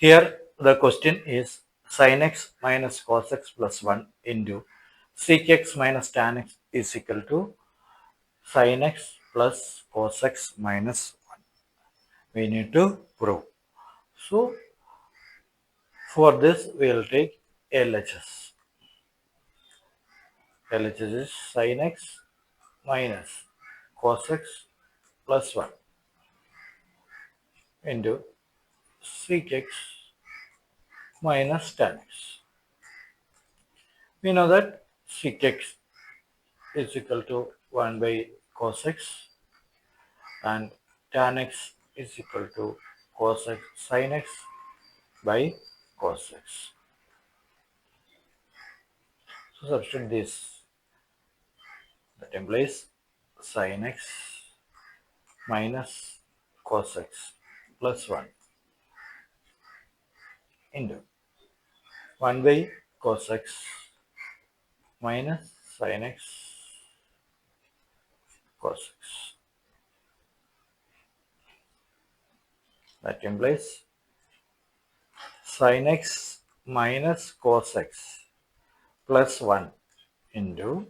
Here the question is sin x minus cos x plus 1 into secx minus tan x is equal to sin x plus cos x minus 1. We need to prove. So for this we will take LHS. LHS is sin x minus cos x plus 1 into secx minus tan x. We know that secx is equal to 1 by cos x and tan x is equal to cos x sin x by cos x. So substitute this. That implies sin x minus cos x plus 1 into 1 by cos x minus sin x cos x. That implies sin x minus cos x plus 1 into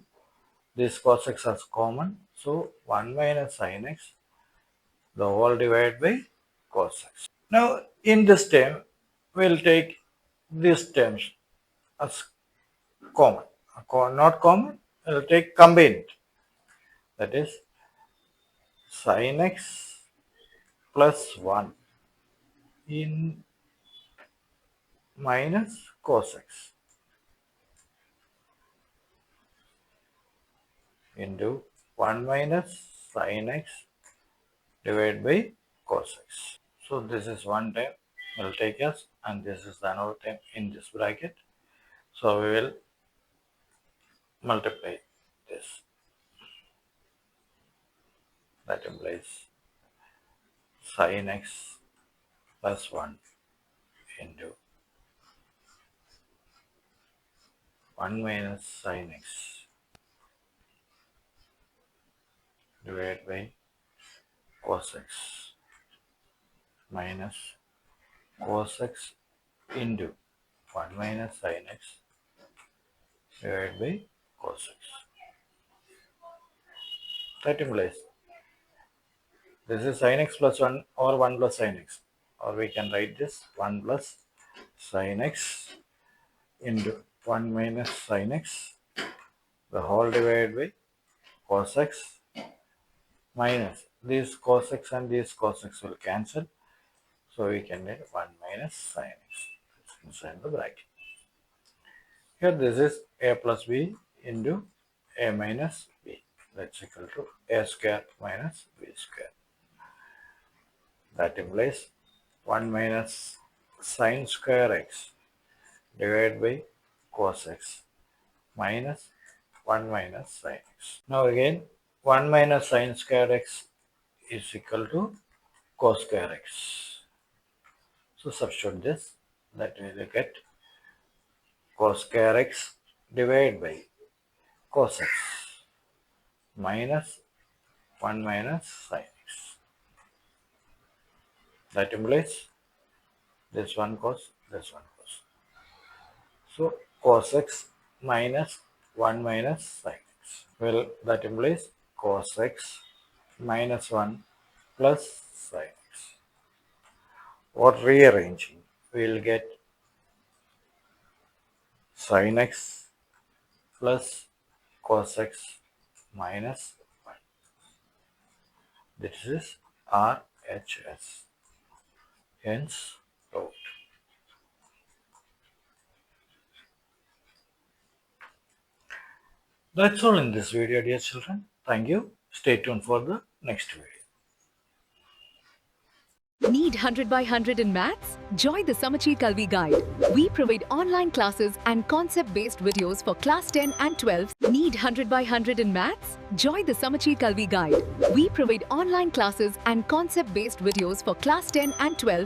this cos x as common, so 1 minus sin x the whole divided by cos x. Now in this term we will take these terms as common. Not common, we will take combined. That is sin x plus 1 in minus cos x into 1 minus sin x divided by cos x. So this is one term we will take as, and this is another term in this bracket. So we will multiply this. That implies sin x plus 1 into 1 minus sin x divided by cos x minus cos x into 1 minus sin x divided by cos x. That implies this is sin x plus 1 or 1 plus sin x, or we can write this 1 plus sin x into 1 minus sin x the whole divided by cos x minus this cos x and this cos x will cancel, so we can get 1 minus sin x inside the bracket. Here this is a plus b into a minus b, that's equal to a square minus b square. That implies 1 minus sin square x divided by cos x minus 1 minus sin x. Now again 1 minus sin square x is equal to cos square x. So substitute this, that we will get cos square x divided by cos x minus 1 minus sin x. That implies this one cos, this one cos. So cos x minus 1 minus sin x. Well, that implies cos x minus 1 plus sin x. Or rearranging, we will get sin x plus cos x minus 1. This is RHS. Hence, wrote. That's all in this video, dear children. Thank you. Stay tuned for the next video. Need 100 by 100 in maths? Join the Samacheer Kalvi Guide. We provide online classes and concept-based videos for class 10 and 12. Need 100 by 100 in maths? Join the Samacheer Kalvi Guide. We provide online classes and concept-based videos for class 10 and 12.